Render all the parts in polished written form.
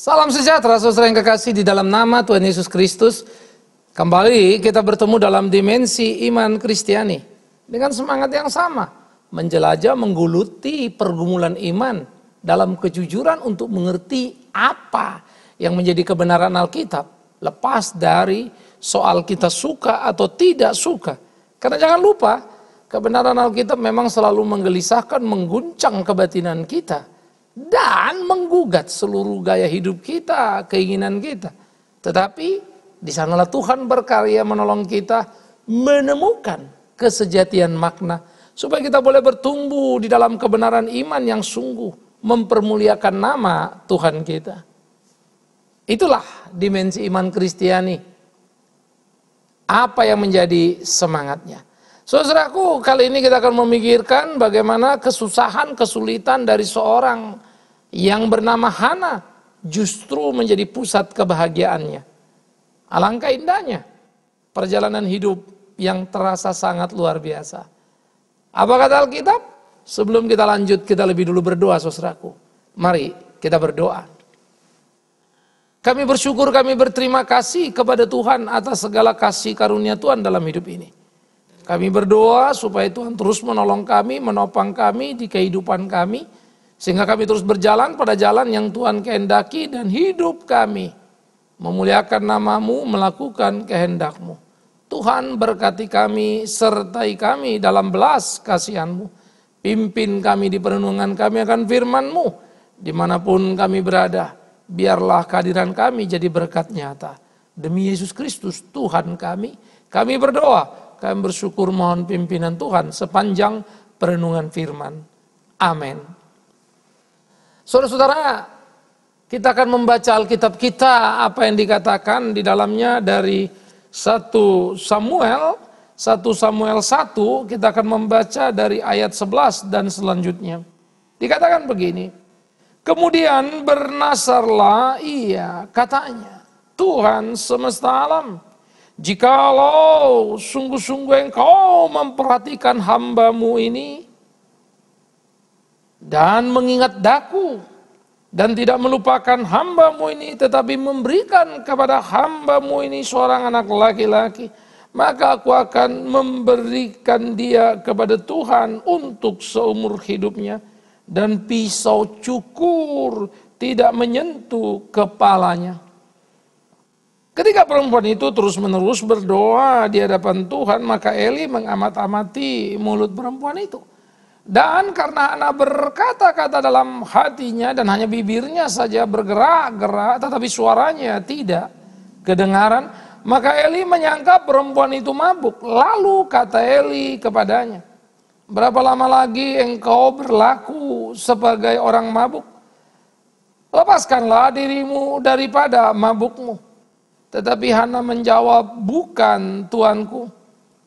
Salam sejahtera saudara yang kekasih di dalam nama Tuhan Yesus Kristus. Kembali kita bertemu dalam dimensi iman Kristiani dengan semangat yang sama, menjelajah mengguluti pergumulan iman dalam kejujuran untuk mengerti apa yang menjadi kebenaran Alkitab, lepas dari soal kita suka atau tidak suka. Karena jangan lupa, kebenaran Alkitab memang selalu menggelisahkan, mengguncang kebatinan kita dan menggugat seluruh gaya hidup kita, keinginan kita. Tetapi di sanalah Tuhan berkarya menolong kita menemukan kesejatian makna supaya kita boleh bertumbuh di dalam kebenaran iman yang sungguh mempermuliakan nama Tuhan kita. Itulah dimensi iman Kristiani. Apa yang menjadi semangatnya? Saudaraku, kali ini kita akan memikirkan bagaimana kesusahan, kesulitan dari seorang yang bernama Hana justru menjadi pusat kebahagiaannya. Alangkah indahnya perjalanan hidup yang terasa sangat luar biasa. Apa kata Alkitab? Sebelum kita lanjut, kita lebih dulu berdoa, saudaraku. Mari kita berdoa. Kami bersyukur, kami berterima kasih kepada Tuhan atas segala kasih karunia Tuhan dalam hidup ini. Kami berdoa supaya Tuhan terus menolong kami, menopang kami di kehidupan kami. Sehingga kami terus berjalan pada jalan yang Tuhan kehendaki dan hidup kami memuliakan nama-Mu, melakukan kehendak-Mu. Tuhan berkati kami, sertai kami dalam belas kasihan-Mu. Pimpin kami di perenungan kami akan firman-Mu. Dimanapun kami berada, biarlah kehadiran kami jadi berkat nyata. Demi Yesus Kristus Tuhan kami berdoa. Kami bersyukur mohon pimpinan Tuhan sepanjang perenungan firman. Amin. Saudara-saudara, kita akan membaca Alkitab kita apa yang dikatakan di dalamnya dari 1 Samuel 1, kita akan membaca dari ayat 11 dan selanjutnya. Dikatakan begini, kemudian bernasarlah ia, katanya, Tuhan semesta alam, jikalau sungguh-sungguh engkau memperhatikan hamba-Mu ini dan mengingat daku dan tidak melupakan hamba-Mu ini tetapi memberikan kepada hamba-Mu ini seorang anak laki-laki, maka aku akan memberikan dia kepada Tuhan untuk seumur hidupnya dan pisau cukur tidak menyentuh kepalanya. Ketika perempuan itu terus-menerus berdoa di hadapan Tuhan, maka Eli mengamat-amati mulut perempuan itu. Dan karena Hana berkata-kata dalam hatinya dan hanya bibirnya saja bergerak-gerak, tetapi suaranya tidak kedengaran, maka Eli menyangka perempuan itu mabuk. Lalu kata Eli kepadanya, berapa lama lagi engkau berlaku sebagai orang mabuk? Lepaskanlah dirimu daripada mabukmu. Tetapi Hana menjawab, bukan tuanku,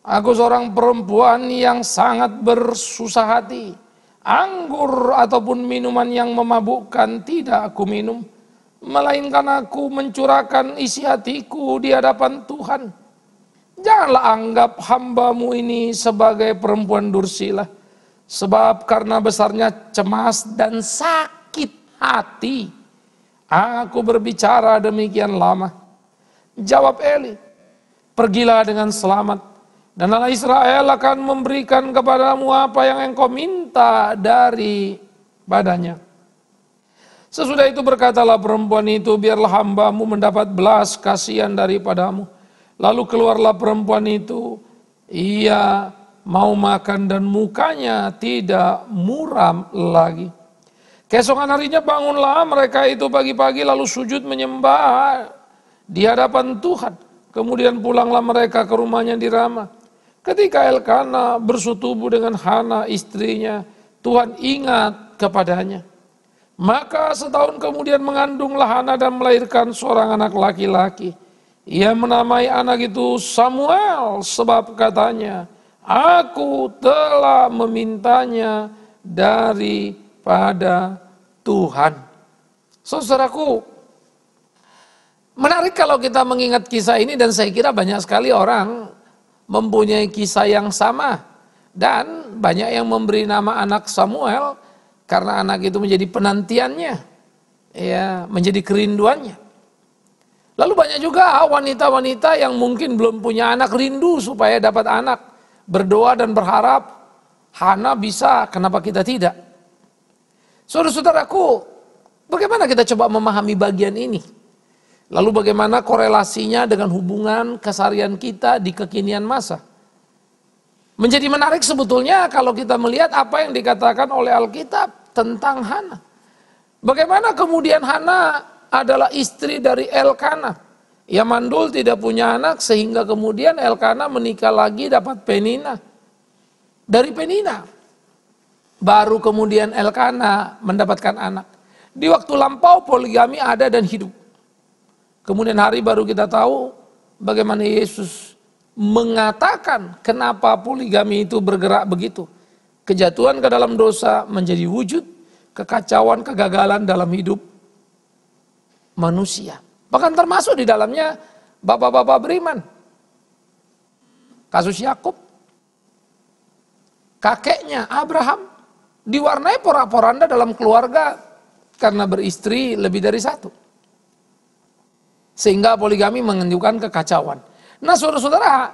aku seorang perempuan yang sangat bersusah hati. Anggur ataupun minuman yang memabukkan tidak aku minum, melainkan aku mencurahkan isi hatiku di hadapan Tuhan. Janganlah anggap hamba-Mu ini sebagai perempuan dursila, sebab karena besarnya cemas dan sakit hati, aku berbicara demikian lama. Jawab Eli, pergilah dengan selamat, dan Allah Israel akan memberikan kepadamu apa yang engkau minta daripadanya. Sesudah itu berkatalah perempuan itu, biarlah hamba-Mu mendapat belas kasihan daripadamu. Lalu keluarlah perempuan itu, ia mau makan dan mukanya tidak muram lagi. Keesokan harinya bangunlah mereka itu pagi-pagi lalu sujud menyembah di hadapan Tuhan. Kemudian pulanglah mereka ke rumahnya di Rama. Ketika Elkana bersetubuh dengan Hana istrinya, Tuhan ingat kepadanya. Maka setahun kemudian mengandunglah Hana dan melahirkan seorang anak laki-laki. Ia menamai anak itu Samuel, sebab katanya, aku telah memintanya daripada Tuhan. Saudaraku, menarik kalau kita mengingat kisah ini, dan saya kira banyak sekali orang mempunyai kisah yang sama. Dan banyak yang memberi nama anak Samuel karena anak itu menjadi penantiannya. ya, menjadi kerinduannya. Lalu banyak juga wanita-wanita yang mungkin belum punya anak, rindu supaya dapat anak, berdoa dan berharap Hana bisa, kenapa kita tidak? Saudara-saudaraku, bagaimana kita coba memahami bagian ini? Lalu bagaimana korelasinya dengan hubungan keseharian kita di kekinian masa? Menjadi menarik sebetulnya kalau kita melihat apa yang dikatakan oleh Alkitab tentang Hana. Bagaimana kemudian Hana adalah istri dari Elkana. Ia mandul tidak punya anak sehingga kemudian Elkana menikah lagi dapat Penina. Dari Penina baru kemudian Elkana mendapatkan anak. Di waktu lampau poligami ada dan hidup. Kemudian hari baru kita tahu bagaimana Yesus mengatakan kenapa poligami itu bergerak begitu. Kejatuhan ke dalam dosa menjadi wujud kekacauan, kegagalan dalam hidup manusia. Bahkan termasuk di dalamnya bapak-bapak beriman. Kasus Yakub, kakeknya Abraham diwarnai porak-poranda dalam keluarga karena beristri lebih dari satu. Sehingga poligami menunjukkan kekacauan. Nah saudara-saudara,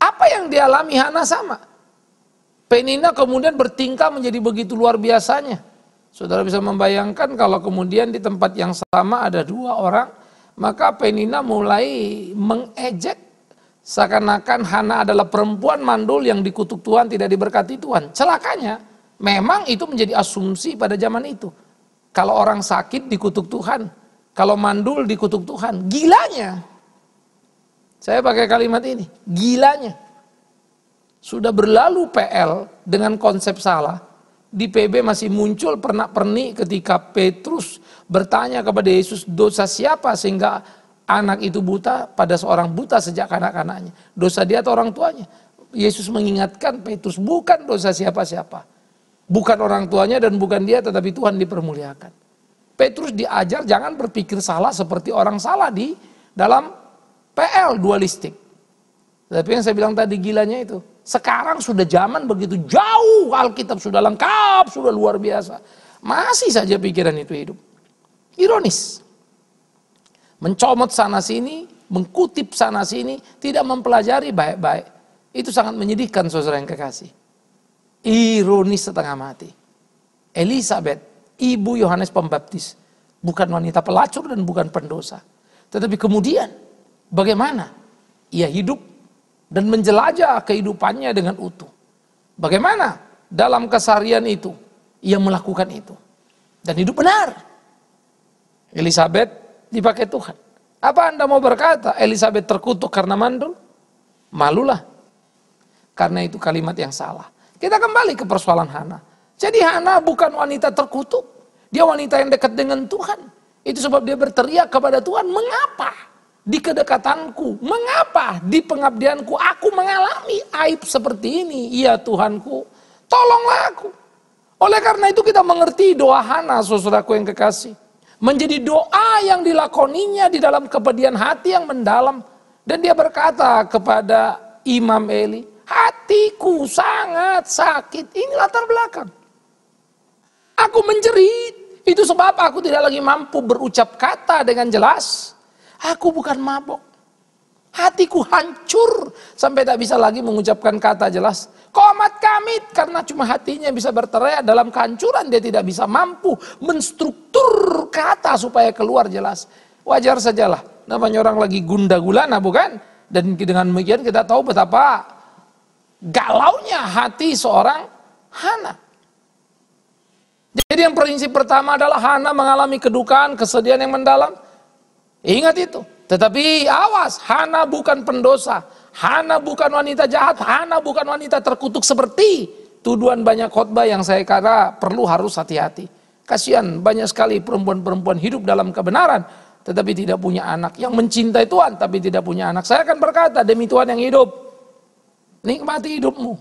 apa yang dialami Hana sama. Penina kemudian bertingkah menjadi begitu luar biasanya. Saudara bisa membayangkan kalau kemudian di tempat yang sama ada dua orang, maka Penina mulai mengejek seakan-akan Hana adalah perempuan mandul yang dikutuk Tuhan, tidak diberkati Tuhan. Celakanya, memang itu menjadi asumsi pada zaman itu. Kalau orang sakit dikutuk Tuhan, kalau mandul dikutuk Tuhan. Gilanya, saya pakai kalimat ini, gilanya. Sudah berlalu PL dengan konsep salah. Di PB masih muncul pernak-pernik ketika Petrus bertanya kepada Yesus, dosa siapa sehingga anak itu buta pada seorang buta sejak kanak-kanaknya. Dosa dia atau orang tuanya? Yesus mengingatkan Petrus, bukan dosa siapa-siapa. Bukan orang tuanya dan bukan dia, tetapi Tuhan dipermuliakan. Petrus diajar jangan berpikir salah seperti orang salah di dalam PL dualistik. Tapi yang saya bilang tadi gilanya itu. Sekarang sudah zaman begitu jauh, Alkitab sudah lengkap, sudah luar biasa. Masih saja pikiran itu hidup. Ironis. Mencomot sana sini, mengkutip sana sini, tidak mempelajari baik-baik. Itu sangat menyedihkan saudara yang kekasih. Ironis setengah mati. Elizabeth, ibu Yohanes Pembaptis, bukan wanita pelacur dan bukan pendosa. Tetapi kemudian bagaimana ia hidup dan menjelajah kehidupannya dengan utuh. Bagaimana dalam keseharian itu ia melakukan itu. Dan hidup benar. Elizabeth dipakai Tuhan. Apa Anda mau berkata Elizabeth terkutuk karena mandul? Malulah. Karena itu kalimat yang salah. Kita kembali ke persoalan Hana. Jadi Hana bukan wanita terkutuk. Dia wanita yang dekat dengan Tuhan. Itu sebab dia berteriak kepada Tuhan, mengapa? Di kedekatanku, mengapa di pengabdianku aku mengalami aib seperti ini? Ya Tuhanku, tolonglah aku. Oleh karena itu kita mengerti doa Hana, saudaraku yang kekasih. Menjadi doa yang dilakoninya di dalam kepedihan hati yang mendalam. Dan dia berkata kepada Imam Eli, hatiku sangat sakit. Ini latar belakang. Aku menjerit, itu sebab aku tidak lagi mampu berucap kata dengan jelas. Aku bukan mabok. Hatiku hancur sampai tak bisa lagi mengucapkan kata jelas. Qomat kamit, karena cuma hatinya bisa berteriak dalam kehancuran. Dia tidak bisa mampu menstruktur kata supaya keluar jelas. Wajar sajalah, namanya orang lagi gundah gulana bukan? Dan dengan demikian kita tahu betapa galaunya hati seorang Hana. Jadi yang prinsip pertama adalah Hana mengalami kedukaan, kesedihan yang mendalam. Ingat itu. Tetapi awas, Hana bukan pendosa. Hana bukan wanita jahat. Hana bukan wanita terkutuk seperti tuduhan banyak khotbah yang saya kira perlu harus hati-hati. Kasihan banyak sekali perempuan-perempuan hidup dalam kebenaran tetapi tidak punya anak. Yang mencintai Tuhan tapi tidak punya anak. Saya akan berkata demi Tuhan yang hidup, nikmati hidupmu.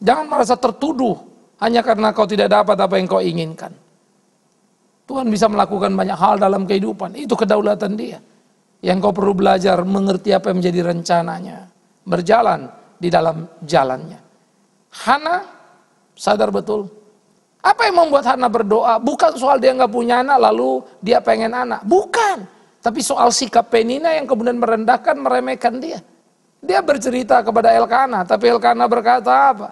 Jangan merasa tertuduh hanya karena kau tidak dapat apa yang kau inginkan. Tuhan bisa melakukan banyak hal dalam kehidupan. Itu kedaulatan dia. Yang kau perlu belajar mengerti apa yang menjadi rencananya. Berjalan di dalam jalannya. Hana sadar betul Apa yang membuat Hana berdoa? Bukan soal dia nggak punya anak lalu dia pengen anak. Bukan. Tapi soal sikap Penina yang kemudian merendahkan, meremehkan dia. Dia bercerita kepada Elkana, tapi Elkana berkata apa?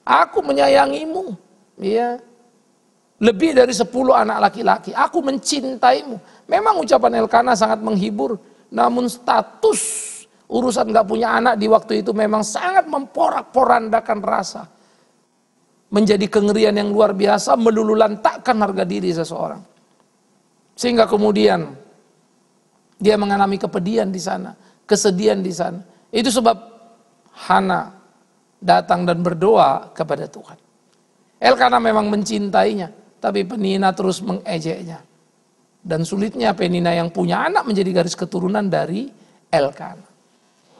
Aku menyayangimu. Ya. Lebih dari 10 anak laki-laki. Aku mencintaimu. Memang ucapan Elkana sangat menghibur. Namun status urusan gak punya anak di waktu itu memang sangat memporak-porandakan rasa. Menjadi kengerian yang luar biasa, meluluhlantakkan harga diri seseorang. Sehingga kemudian dia mengalami kepedihan di sana, kesedihan di sana. Itu sebab Hana datang dan berdoa kepada Tuhan. Elkana memang mencintainya, tapi Penina terus mengejeknya. Dan sulitnya Penina yang punya anak menjadi garis keturunan dari Elkana.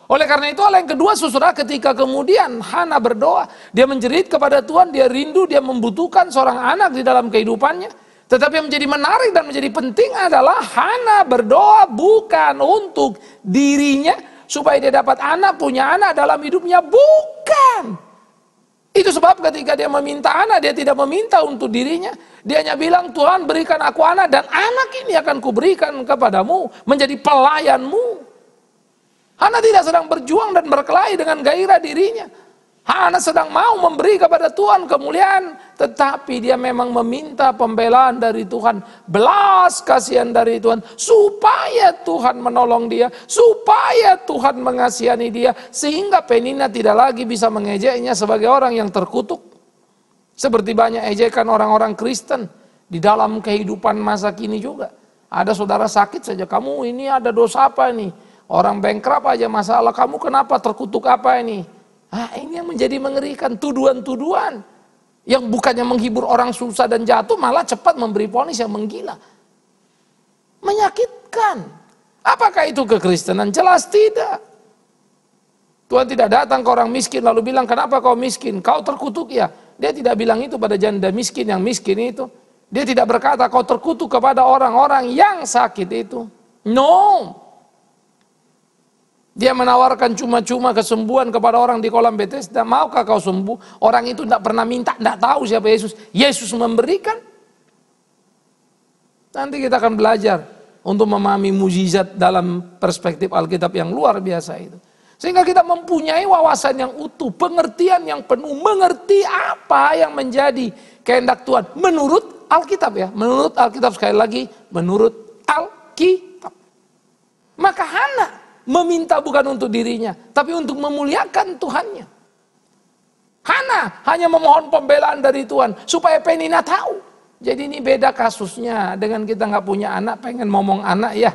Oleh karena itu hal yang kedua saudara, ketika kemudian Hana berdoa, dia menjerit kepada Tuhan, dia rindu, dia membutuhkan seorang anak di dalam kehidupannya. Tetapi yang menjadi menarik dan menjadi penting adalah Hana berdoa bukan untuk dirinya supaya dia dapat anak, punya anak dalam hidupnya, bukan. Itu sebab ketika dia meminta anak, dia tidak meminta untuk dirinya. Dia hanya bilang, Tuhan berikan aku anak dan anak ini akan kuberikan kepadamu, menjadi pelayanmu. Hana tidak sedang berjuang dan berkelahi dengan gairah dirinya. Hana sedang mau memberi kepada Tuhan kemuliaan, tetapi dia memang meminta pembelaan dari Tuhan, belas kasihan dari Tuhan, supaya Tuhan menolong dia, supaya Tuhan mengasihani dia, sehingga Penina tidak lagi bisa mengejeknya sebagai orang yang terkutuk. Seperti banyak ejekan orang-orang Kristen di dalam kehidupan masa kini juga. Ada saudara sakit saja, kamu ini ada dosa apa nih? Orang bankrupt aja masalah, kamu kenapa terkutuk apa ini? Ini yang menjadi mengerikan, tuduhan-tuduhan. Yang bukannya menghibur orang susah dan jatuh, malah cepat memberi vonis yang menggila. Menyakitkan. Apakah itu kekristenan? Jelas tidak. Tuhan tidak datang ke orang miskin lalu bilang, kenapa kau miskin? Kau terkutuk ya? Dia tidak bilang itu pada janda miskin yang miskin itu. Dia tidak berkata kau terkutuk kepada orang-orang yang sakit itu. No. Dia menawarkan cuma-cuma kesembuhan kepada orang di kolam Bethesda. Maukah kau sembuh? Orang itu tidak pernah minta, tidak tahu siapa Yesus. Yesus memberikan. Nanti kita akan belajar untuk memahami mukjizat dalam perspektif Alkitab yang luar biasa itu. Sehingga kita mempunyai wawasan yang utuh, pengertian yang penuh, mengerti apa yang menjadi kehendak Tuhan. Menurut Alkitab ya, menurut Alkitab sekali lagi, menurut Alkitab. Maka Hana meminta bukan untuk dirinya, tapi untuk memuliakan Tuhannya. Hana hanya memohon pembelaan dari Tuhan, supaya Penina tahu. Jadi ini beda kasusnya dengan kita nggak punya anak, pengen ngomong anak ya.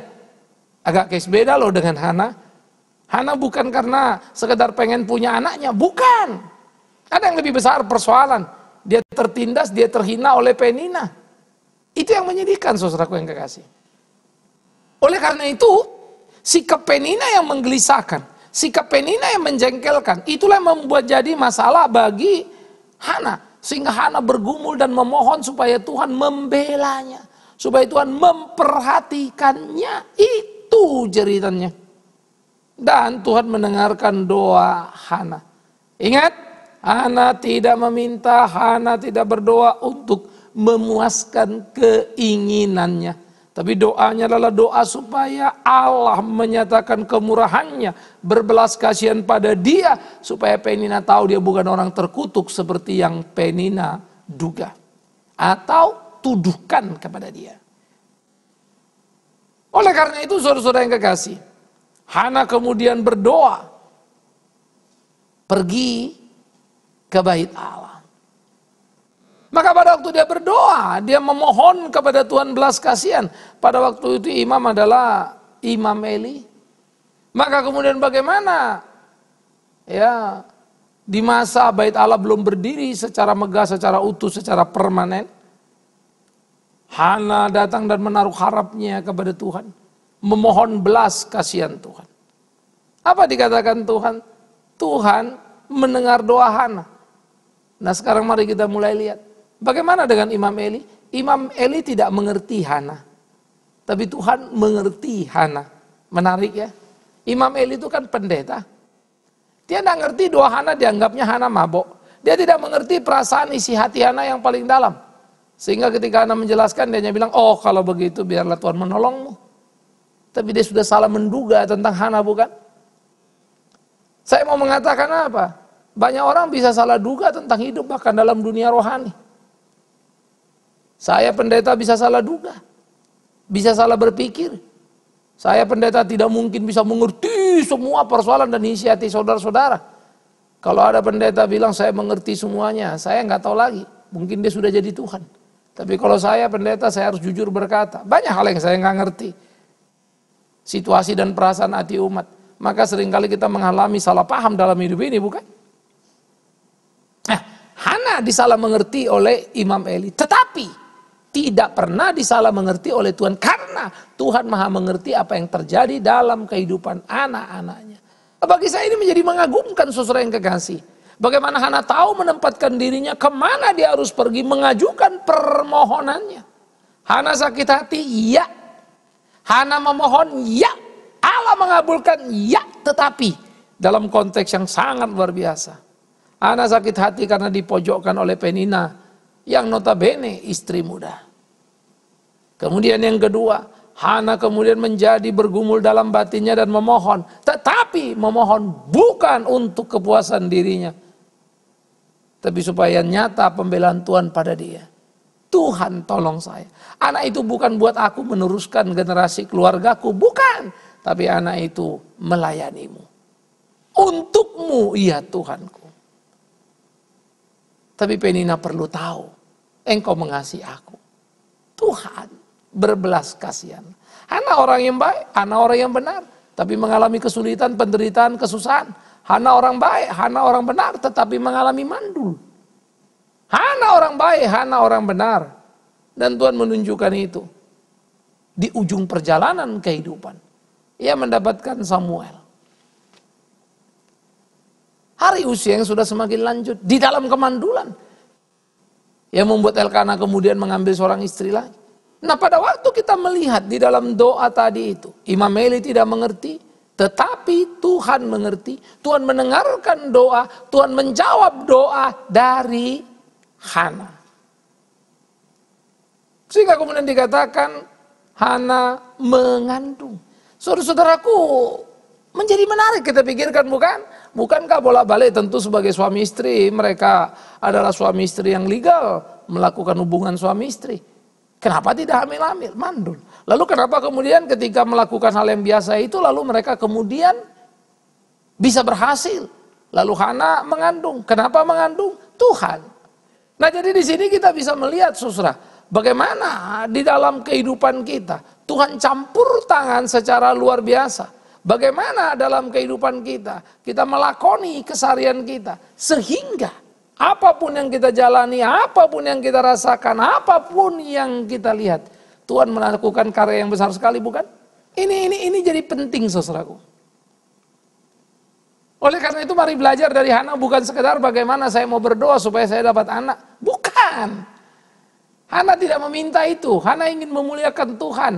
Agak case beda loh dengan Hana. Hana bukan karena sekedar pengen punya anaknya, bukan. Ada yang lebih besar persoalan. Dia tertindas, dia terhina oleh Penina. Itu yang menyedihkan saudaraku yang kekasih. Oleh karena itu, sikap Penina yang menggelisahkan, sikap Penina yang menjengkelkan, itulah yang membuat jadi masalah bagi Hana. Sehingga Hana bergumul dan memohon supaya Tuhan membelanya, supaya Tuhan memperhatikannya. Itu jeritannya. Dan Tuhan mendengarkan doa Hana. Ingat, Hana tidak meminta, Hana tidak berdoa untuk memuaskan keinginannya. Tapi doanya adalah doa supaya Allah menyatakan kemurahannya, berbelas kasihan pada dia, supaya Penina tahu dia bukan orang terkutuk seperti yang Penina duga atau tuduhkan kepada dia. Oleh karena itu saudara-saudara yang kekasih, Hana kemudian berdoa, pergi ke bait Allah. Maka pada waktu dia berdoa, dia memohon kepada Tuhan belas kasihan. Pada waktu itu imam adalah Imam Eli. Maka kemudian bagaimana? Ya, di masa bait Allah belum berdiri secara megah, secara utuh, secara permanen. Hana datang dan menaruh harapnya kepada Tuhan. Memohon belas kasihan Tuhan. Apa dikatakan Tuhan? Tuhan mendengar doa Hana. Nah sekarang mari kita mulai lihat. Bagaimana dengan Imam Eli? Imam Eli tidak mengerti Hana. Tapi Tuhan mengerti Hana. Menarik ya. Imam Eli itu kan pendeta. Dia tidak ngerti doa Hana, dianggapnya Hana mabok. Dia tidak mengerti perasaan isi hati Hana yang paling dalam. Sehingga ketika Hana menjelaskan, dia hanya bilang, oh kalau begitu biarlah Tuhan menolongmu. Tapi dia sudah salah menduga tentang Hana, bukan? Saya mau mengatakan apa? Banyak orang bisa salah duga tentang hidup bahkan dalam dunia rohani. Saya pendeta bisa salah duga. Bisa salah berpikir. Saya pendeta tidak mungkin bisa mengerti semua persoalan dan isi hati saudara-saudara. Kalau ada pendeta bilang saya mengerti semuanya, saya nggak tahu lagi. Mungkin dia sudah jadi Tuhan. Tapi kalau saya pendeta, saya harus jujur berkata, banyak hal yang saya nggak ngerti. Situasi dan perasaan hati umat. Maka seringkali kita mengalami salah paham dalam hidup ini, bukan? Nah, Hana disalah mengerti oleh Imam Eli. Tetapi tidak pernah disalah mengerti oleh Tuhan. Karena Tuhan maha mengerti apa yang terjadi dalam kehidupan anak-anaknya. Bagi saya ini menjadi mengagumkan, saudara yang kekasih. Bagaimana Hana tahu menempatkan dirinya, kemana dia harus pergi mengajukan permohonannya. Hana sakit hati, ya. Hana memohon, ya. Allah mengabulkan, ya. Tetapi dalam konteks yang sangat luar biasa. Hana sakit hati karena dipojokkan oleh Penina, yang notabene istri muda. Kemudian yang kedua, Hana kemudian menjadi bergumul dalam batinnya dan memohon. Tetapi memohon bukan untuk kepuasan dirinya. Tapi supaya nyata pembelaan Tuhan pada dia. Tuhan tolong saya. Anak itu bukan buat aku meneruskan generasi keluargaku. Bukan. Tapi anak itu melayanimu. Untukmu ya Tuhanku. Tapi Penina perlu tahu. Engkau mengasihi aku. Tuhan berbelas kasihan. Hana orang yang baik, Hana orang yang benar, tapi mengalami kesulitan, penderitaan, kesusahan. Hana orang baik, Hana orang benar, tetapi mengalami mandul. Hana orang baik, Hana orang benar. Dan Tuhan menunjukkan itu. Di ujung perjalanan kehidupan, ia mendapatkan Samuel. Hari usia yang sudah semakin lanjut, di dalam kemandulan. Yang membuat Elkana kemudian mengambil seorang istri lagi. Nah pada waktu kita melihat di dalam doa tadi itu, Imam Eli tidak mengerti, tetapi Tuhan mengerti. Tuhan mendengarkan doa, Tuhan menjawab doa dari Hana. Sehingga kemudian dikatakan Hana mengandung. Saudara-saudaraku, menjadi menarik kita pikirkan, bukan? Bukankah bolak-balik tentu sebagai suami istri, mereka adalah suami istri yang legal, melakukan hubungan suami istri. Kenapa tidak hamil-hamil? Mandul. Lalu kenapa kemudian ketika melakukan hal yang biasa itu, lalu mereka kemudian bisa berhasil? Lalu Hana mengandung. Kenapa mengandung? Tuhan. Nah jadi di sini kita bisa melihat, saudara, bagaimana di dalam kehidupan kita Tuhan campur tangan secara luar biasa. Bagaimana dalam kehidupan kita melakoni keseharian kita sehingga apapun yang kita jalani, apapun yang kita rasakan, apapun yang kita lihat, Tuhan melakukan karya yang besar sekali, bukan? Ini jadi penting, saudaraku. Oleh karena itu mari belajar dari Hana, bukan sekedar bagaimana saya mau berdoa supaya saya dapat anak. Bukan. Hana tidak meminta itu. Hana ingin memuliakan Tuhan.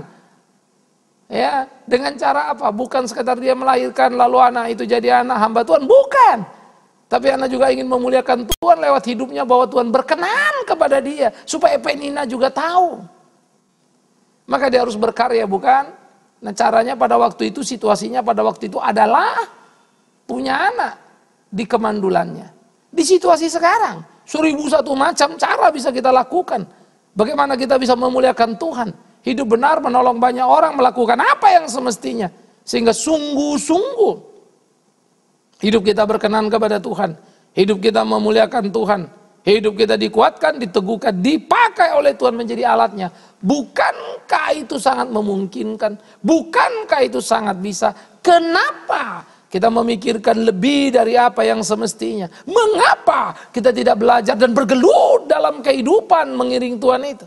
Ya, dengan cara apa? Bukan sekedar dia melahirkan lalu anak itu jadi anak hamba Tuhan. Bukan. Tapi Hana juga ingin memuliakan Tuhan lewat hidupnya, bahwa Tuhan berkenan kepada dia. Supaya Penina juga tahu. Maka dia harus berkarya, bukan? Nah caranya pada waktu itu, situasinya pada waktu itu adalah punya anak di kemandulannya. Di situasi sekarang, 1001 macam cara bisa kita lakukan. Bagaimana kita bisa memuliakan Tuhan. Hidup benar, menolong banyak orang, melakukan apa yang semestinya. Sehingga sungguh-sungguh hidup kita berkenan kepada Tuhan. Hidup kita memuliakan Tuhan. Hidup kita dikuatkan, diteguhkan, dipakai oleh Tuhan menjadi alatnya. Bukankah itu sangat memungkinkan? Bukankah itu sangat bisa? Kenapa kita memikirkan lebih dari apa yang semestinya? Mengapa kita tidak belajar dan bergelut dalam kehidupan mengiring Tuhan itu?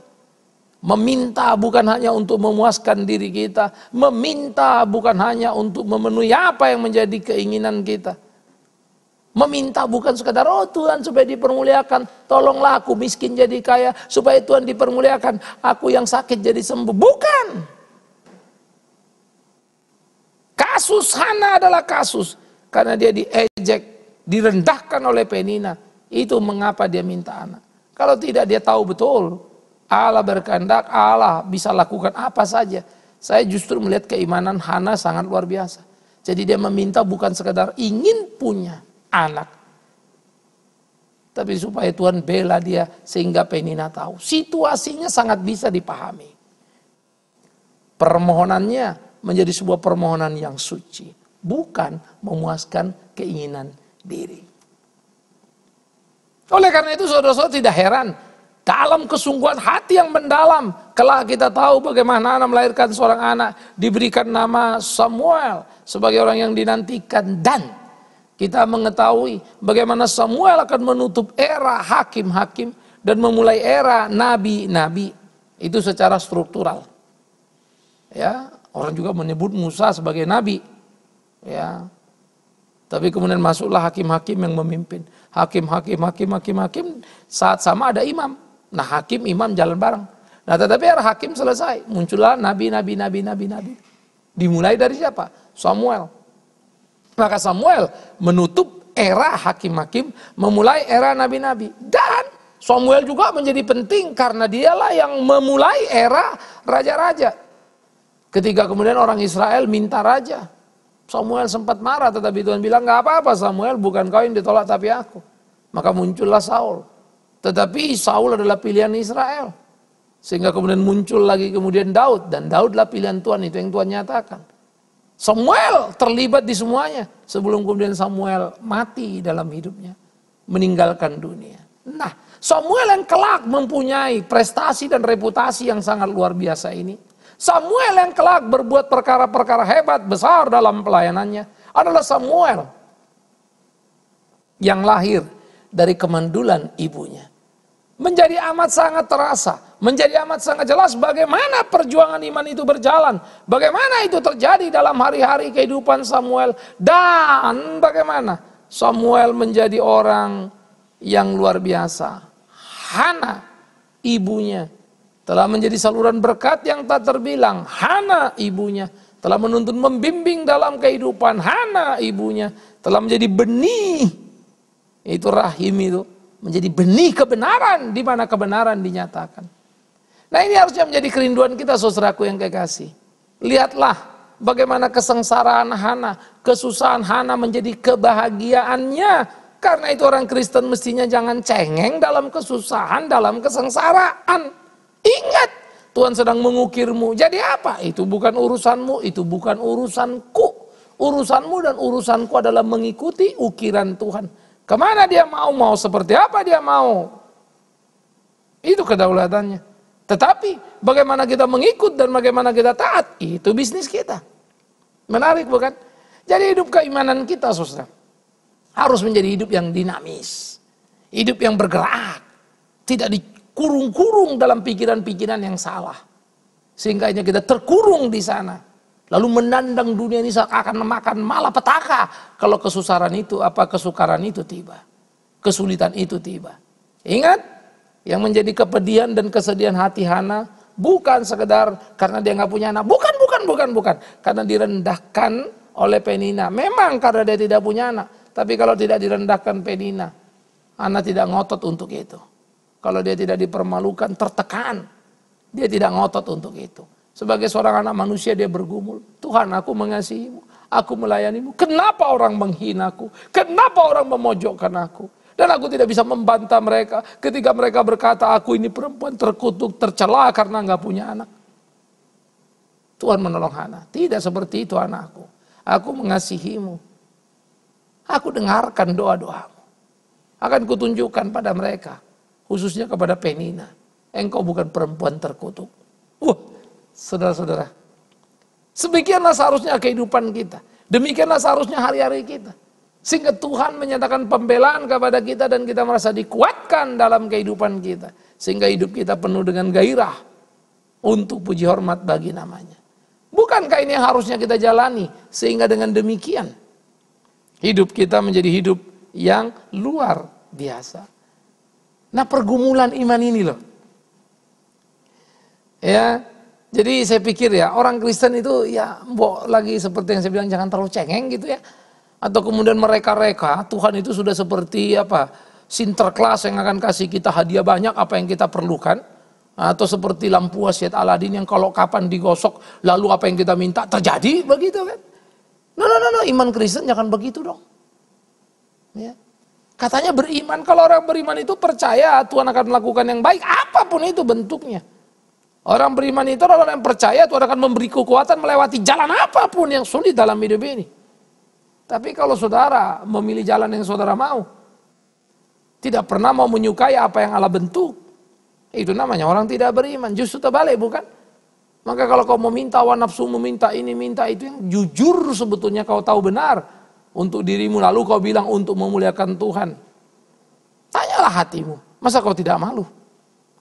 Meminta bukan hanya untuk memuaskan diri kita. Meminta bukan hanya untuk memenuhi apa yang menjadi keinginan kita. Meminta bukan sekadar, oh Tuhan supaya dipermuliakan, tolonglah aku miskin jadi kaya, supaya Tuhan dipermuliakan, aku yang sakit jadi sembuh. Bukan. Kasus Hana adalah kasus, karena dia diejek, direndahkan oleh Penina. Itu mengapa dia minta anak. Kalau tidak dia tahu betul Allah berkehendak, Allah bisa lakukan apa saja. Saya justru melihat keimanan Hana sangat luar biasa. Jadi dia meminta bukan sekedar ingin punya anak, tapi supaya Tuhan bela dia sehingga Penina tahu. Situasinya sangat bisa dipahami. Permohonannya menjadi sebuah permohonan yang suci, bukan memuaskan keinginan diri. Oleh karena itu saudara-saudara tidak heran, dalam kesungguhan hati yang mendalam, kelak kita tahu bagaimana Hana melahirkan seorang anak, diberikan nama Samuel sebagai orang yang dinantikan, dan kita mengetahui bagaimana Samuel akan menutup era hakim-hakim dan memulai era nabi-nabi. Itu secara struktural. Ya, orang juga menyebut Musa sebagai nabi. Ya. Tapi kemudian masuklah hakim-hakim yang memimpin. Hakim saat sama ada imam. Nah, hakim imam jalan bareng. Nah, tetapi era hakim selesai, muncullah nabi. Dimulai dari siapa? Samuel. Maka Samuel menutup era hakim-hakim, memulai era nabi-nabi. Dan Samuel juga menjadi penting karena dialah yang memulai era raja-raja. Ketika kemudian orang Israel minta raja, Samuel sempat marah, tetapi Tuhan bilang, gak apa-apa Samuel, bukan kau yang ditolak tapi aku. Maka muncullah Saul. Tetapi Saul adalah pilihan Israel. Sehingga kemudian muncul lagi kemudian Daud. Dan Daudlah pilihan Tuhan, itu yang Tuhan nyatakan. Samuel terlibat di semuanya. Sebelum kemudian Samuel mati dalam hidupnya. Meninggalkan dunia. Nah, Samuel yang kelak mempunyai prestasi dan reputasi yang sangat luar biasa ini. Samuel yang kelak berbuat perkara-perkara hebat besar dalam pelayanannya adalah Samuel yang lahir dari kemandulan ibunya. Menjadi amat sangat terasa, menjadi amat sangat jelas bagaimana perjuangan iman itu berjalan, bagaimana itu terjadi dalam hari-hari kehidupan Samuel, dan bagaimana Samuel menjadi orang yang luar biasa. Hana, ibunya, telah menjadi saluran berkat yang tak terbilang. Hana ibunya telah menuntun membimbing dalam kehidupan. Hana ibunya telah menjadi benih. Itu rahim itu. Menjadi benih kebenaran di mana kebenaran dinyatakan. Nah, ini harusnya menjadi kerinduan kita saudaraku yang kekasih. Lihatlah bagaimana kesengsaraan Hana, kesusahan Hana menjadi kebahagiaannya. Karena itu orang Kristen mestinya jangan cengeng dalam kesusahan, dalam kesengsaraan. Ingat, Tuhan sedang mengukirmu. Jadi apa? Itu bukan urusanmu, itu bukan urusanku. Urusanmu dan urusanku adalah mengikuti ukiran Tuhan. Kemana dia mau seperti apa dia mau. Itu kedaulatannya. Tetapi bagaimana kita mengikut dan bagaimana kita taat, itu bisnis kita. Menarik bukan? Jadi hidup keimanan kita, saudara, harus menjadi hidup yang dinamis. Hidup yang bergerak. Tidak kurung-kurung dalam pikiran-pikiran yang salah. Sehingga kita terkurung di sana. Lalu menandang dunia ini seakan memakan malapetaka. Kalau kesusaran itu, kesukaran itu tiba. Kesulitan itu tiba. Ingat, yang menjadi kepedihan dan kesedihan hati Hana bukan sekedar karena dia nggak punya anak. Bukan. Karena direndahkan oleh Penina. Memang karena dia tidak punya anak. Tapi kalau tidak direndahkan Penina, Hana tidak ngotot untuk itu. Kalau dia tidak dipermalukan, tertekan. Dia tidak ngotot untuk itu. Sebagai seorang anak manusia dia bergumul. Tuhan, aku mengasihimu. Aku melayanimu. Kenapa orang menghinaku? Kenapa orang memojokkan aku? Dan aku tidak bisa membantah mereka. Ketika mereka berkata, aku ini perempuan terkutuk, tercela karena nggak punya anak. Tuhan menolong Hana. Tidak seperti itu anakku. Aku mengasihimu. Aku dengarkan doa-doamu. Akan kutunjukkan pada mereka. Khususnya kepada Penina. Engkau bukan perempuan terkutuk. Saudara-saudara. Demikianlah seharusnya kehidupan kita. Demikianlah seharusnya hari-hari kita. Sehingga Tuhan menyatakan pembelaan kepada kita dan kita merasa dikuatkan dalam kehidupan kita. Sehingga hidup kita penuh dengan gairah. Untuk puji hormat bagi namanya. Bukankah ini yang harusnya kita jalani? Sehingga dengan demikian. Hidup kita menjadi hidup yang luar biasa. Nah, pergumulan iman ini loh. Ya, jadi saya pikir ya, orang Kristen itu ya, lagi seperti yang saya bilang, jangan terlalu cengeng gitu ya. Atau kemudian mereka-reka, Tuhan itu sudah seperti Sinterklas yang akan kasih kita hadiah banyak apa yang kita perlukan. Atau seperti lampu wasiat Aladin yang kalau kapan digosok lalu apa yang kita minta terjadi, begitu kan? No, iman Kristen jangan begitu dong. Ya. Katanya beriman, kalau orang beriman itu percaya Tuhan akan melakukan yang baik apapun itu bentuknya. Orang beriman itu orang yang percaya Tuhan akan memberi kekuatan melewati jalan apapun yang sulit dalam hidup ini. Tapi kalau saudara memilih jalan yang saudara mau, tidak pernah mau menyukai apa yang Allah bentuk, itu namanya orang tidak beriman. Justru terbalik, bukan? Maka kalau kau meminta hawa nafsu, meminta ini, minta itu, yang jujur sebetulnya kau tahu benar untuk dirimu, lalu kau bilang untuk memuliakan Tuhan. Tanyalah hatimu, masa kau tidak malu?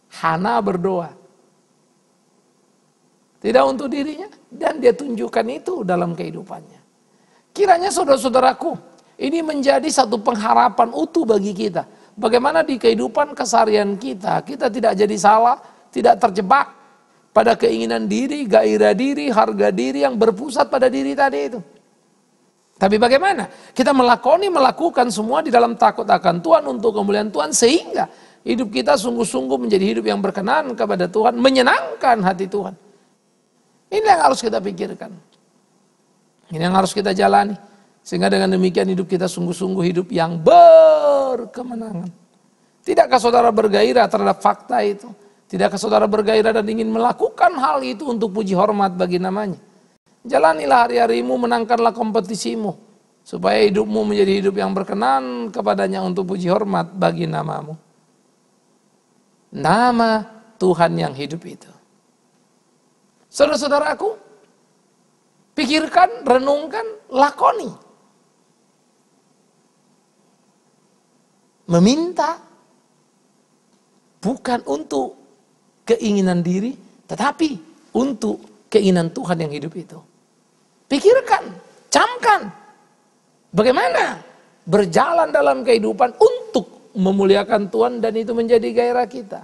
Hana berdoa. Tidak untuk dirinya, dan dia tunjukkan itu dalam kehidupannya. Kiranya saudara-saudaraku, ini menjadi satu pengharapan utuh bagi kita. Bagaimana di kehidupan keseharian kita tidak jadi salah, tidak terjebak pada keinginan diri, gairah diri, harga diri yang berpusat pada diri tadi itu. Tapi bagaimana? Kita melakukan semua di dalam takut akan Tuhan untuk kemuliaan Tuhan, sehingga hidup kita sungguh-sungguh menjadi hidup yang berkenan kepada Tuhan, menyenangkan hati Tuhan. Ini yang harus kita pikirkan. Ini yang harus kita jalani. Sehingga dengan demikian hidup kita sungguh-sungguh hidup yang berkemenangan. Tidakkah saudara bergairah terhadap fakta itu? Tidakkah saudara bergairah dan ingin melakukan hal itu untuk puji hormat bagi namanya? Jalanilah hari-harimu, menangkanlah kompetisimu. Supaya hidupmu menjadi hidup yang berkenan kepadanya untuk puji hormat bagi namamu. Nama Tuhan yang hidup itu. Saudara-saudaraku, pikirkan, renungkan, lakoni. Meminta bukan untuk keinginan diri, tetapi untuk keinginan Tuhan yang hidup itu. Pikirkan, camkan, bagaimana berjalan dalam kehidupan untuk memuliakan Tuhan dan itu menjadi gairah kita.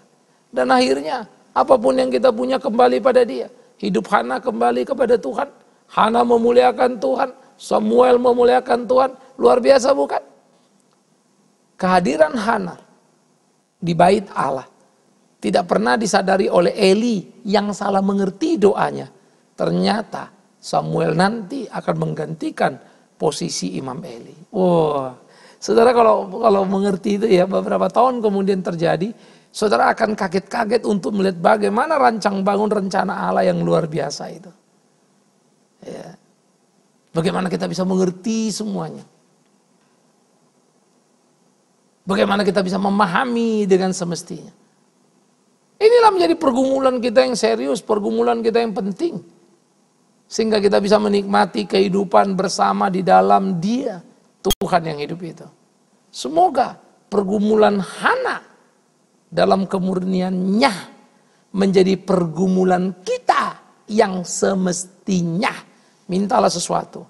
Dan akhirnya apapun yang kita punya kembali pada Dia. Hidup Hana kembali kepada Tuhan. Hana memuliakan Tuhan, Samuel memuliakan Tuhan. Luar biasa bukan? Kehadiran Hana di bait Allah tidak pernah disadari oleh Eli yang salah mengerti doanya. Ternyata Samuel nanti akan menggantikan posisi Imam Eli. Wah, saudara kalau mengerti itu ya, beberapa tahun kemudian terjadi, saudara akan kaget-kaget untuk melihat bagaimana rancang bangun rencana Allah yang luar biasa itu. Ya. Bagaimana kita bisa mengerti semuanya. Bagaimana kita bisa memahami dengan semestinya. Inilah menjadi pergumulan kita yang serius, pergumulan kita yang penting. Sehingga kita bisa menikmati kehidupan bersama di dalam Dia, Tuhan yang hidup itu. Semoga pergumulan Hana dalam kemurniannya menjadi pergumulan kita yang semestinya. Mintalah sesuatu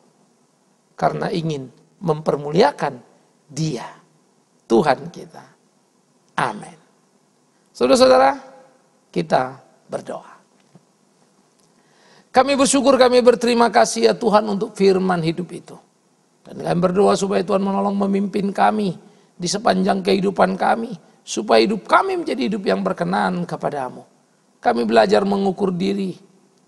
karena ingin mempermuliakan Dia, Tuhan kita. Amin. Saudara-saudara, kita berdoa. Kami bersyukur, kami berterima kasih ya Tuhan untuk firman hidup itu. Dan kami berdoa supaya Tuhan menolong memimpin kami di sepanjang kehidupan kami. Supaya hidup kami menjadi hidup yang berkenan kepadamu. Kami belajar mengukur diri,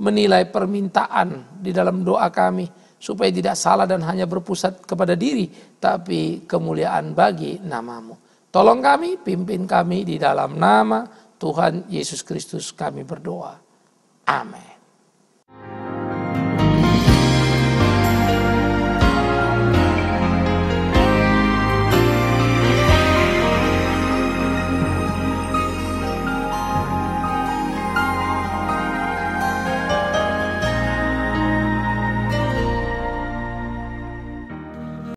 menilai permintaan di dalam doa kami. Supaya tidak salah dan hanya berpusat kepada diri, tapi kemuliaan bagi namamu. Tolong kami, pimpin kami di dalam nama Tuhan Yesus Kristus kami berdoa. Amin.